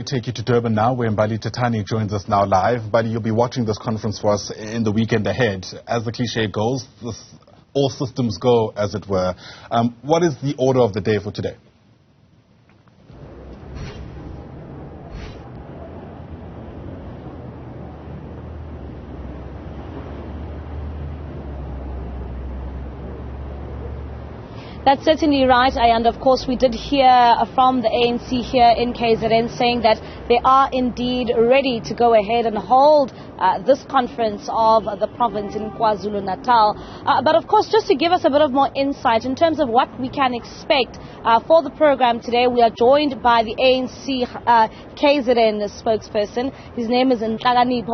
We take you to Durban now, where Mbali Thethani joins us now live. Mbali, you'll be watching this conference for us in the weekend ahead. As the cliche goes, all systems go, as it were. What is the order of the day for today? That's certainly right, and of course we did hear from the ANC here in KZN saying that they are indeed ready to go ahead and hold this conference of the province in KwaZulu-Natal. But of course, just to give us a bit of more insight in terms of what we can expect for the program today, we are joined by the ANC KZN spokesperson. His name is Mbali.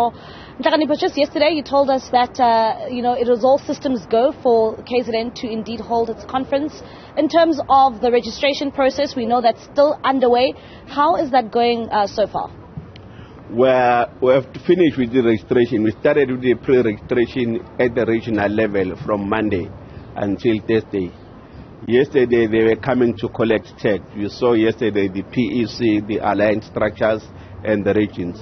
Just yesterday you told us that it was all systems go for KZN to indeed hold its conference. In terms of the registration process, we know that's still underway. How is that going so far? We have finished with the registration. We started with the pre-registration at the regional level from Monday until Thursday. Yesterday they were coming to collect text. You saw yesterday the PEC, the alliance structures and the regions.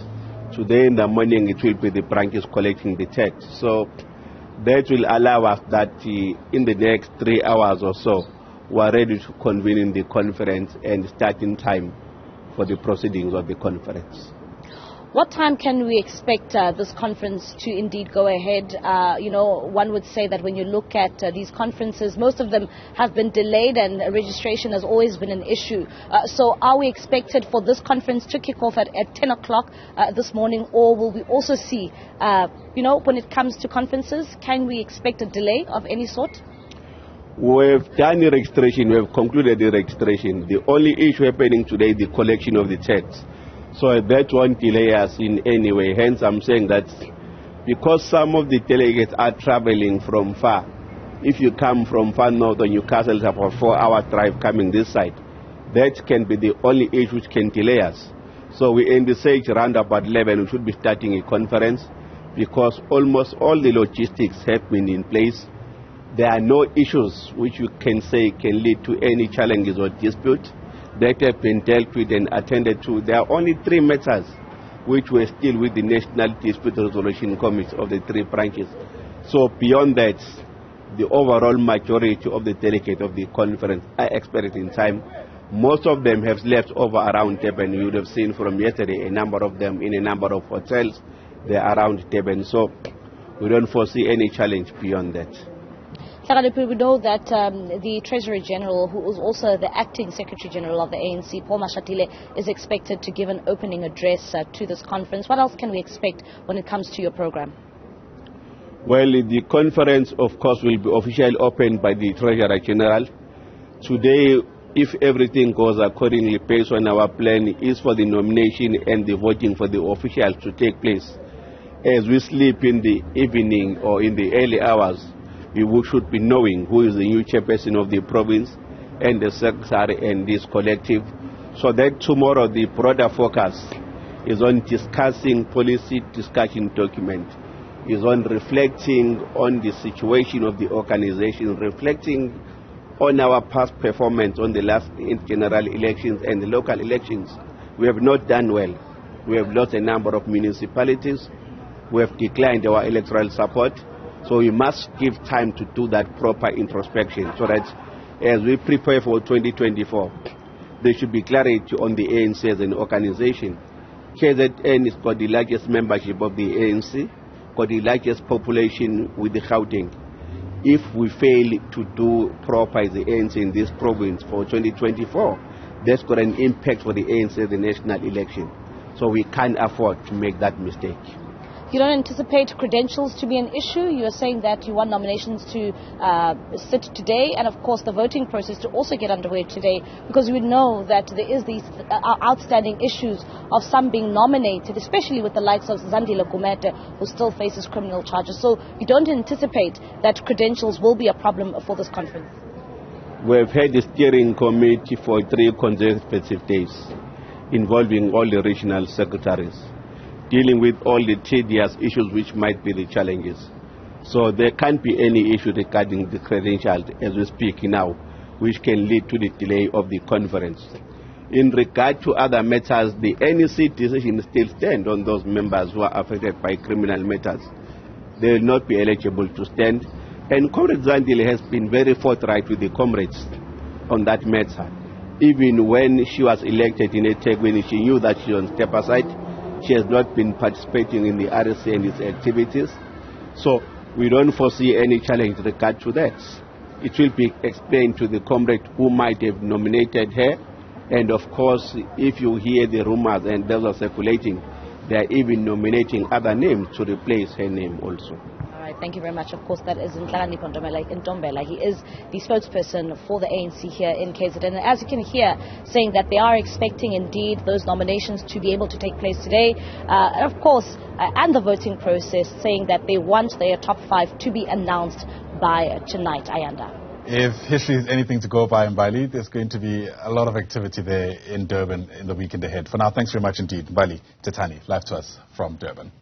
Today in the morning it will be the branches collecting the text. So that will allow us that in the next 3 hours or so we are ready to convene in the conference and start in time for the proceedings of the conference. What time can we expect this conference to indeed go ahead? One would say that when you look at these conferences, most of them have been delayed and registration has always been an issue. So are we expected for this conference to kick off at 10 o'clock this morning, or will we also see, when it comes to conferences, can we expect a delay of any sort? We've done the registration, we have concluded the registration. The only issue happening today is the collection of the texts. So that won't delay us in any way. Hence, I'm saying that because some of the delegates are traveling from far, if you come from far north or Newcastle, it's about a 4-hour drive coming this side. That can be the only issue which can delay us. So we envisage around about 11, we should be starting a conference because almost all the logistics have been in place. There are no issues which you can say can lead to any challenges or dispute. That have been dealt with and attended to. There are only 3 matters which were still with the National Dispute Resolution Committee of the 3 branches. So beyond that, the overall majority of the delegates of the conference are expected in time. Most of them have left over around Durban. You would have seen from yesterday a number of them in a number of hotels. They are around Durban. So we don't foresee any challenge beyond that. We know that the Treasury General, who is also the Acting Secretary General of the ANC, Paul Mashatile, is expected to give an opening address to this conference. What else can we expect when it comes to your program? Well, the conference, of course, will be officially opened by the Treasurer General. Today, if everything goes accordingly based on our plan, is for the nomination and the voting for the officials to take place. As we sleep in the evening or in the early hours, we should be knowing who is the new chairperson of the province and the secretary and this collective, so that tomorrow the broader focus is on discussing policy discussion document, is on reflecting on the situation of the organization, reflecting on our past performance on the last general elections and the local elections. We have not done well. We have lost a number of municipalities. We have declined our electoral support. So we must give time to do that proper introspection so that as we prepare for 2024, there should be clarity on the ANC as an organization. KZN has got the largest membership of the ANC, got the largest population with the Gauteng. If we fail to do proper as the ANC in this province for 2024, that's got an impact for the ANC as the national election. So we can't afford to make that mistake. You don't anticipate credentials to be an issue? You are saying that you want nominations to sit today and, of course, the voting process to also get underway today, because we know that there is these outstanding issues of some being nominated, especially with the likes of Sandile Zungu, who still faces criminal charges. So you don't anticipate that credentials will be a problem for this conference? We've had the steering committee for 3 consecutive days involving all the regional secretaries, dealing with all the tedious issues which might be the challenges. So there can't be any issue regarding the credentials as we speak now, which can lead to the delay of the conference. In regard to other matters, the NEC decision still stands on those members who are affected by criminal matters. They will not be eligible to stand. And Comrade Sandile has been very forthright with the comrades on that matter. Even when she was elected in eThekwini, she knew that she was on step aside. She has not been participating in the RSC and its activities. So we don't foresee any challenge in regard to that. It will be explained to the comrade who might have nominated her. And of course, if you hear the rumors and those are circulating, they are even nominating other names to replace her name also. All right, thank you very much. Of course, that is Ntombela. He is the spokesperson for the ANC here in KZN. And as you can hear, saying that they are expecting indeed those nominations to be able to take place today. Of course, and the voting process, saying that they want their top 5 to be announced by tonight. Ayanda. If history is anything to go by in Mbali, there's going to be a lot of activity there in Durban in the weekend ahead. For now, thanks very much indeed. Mbali, Thethani, live to us from Durban.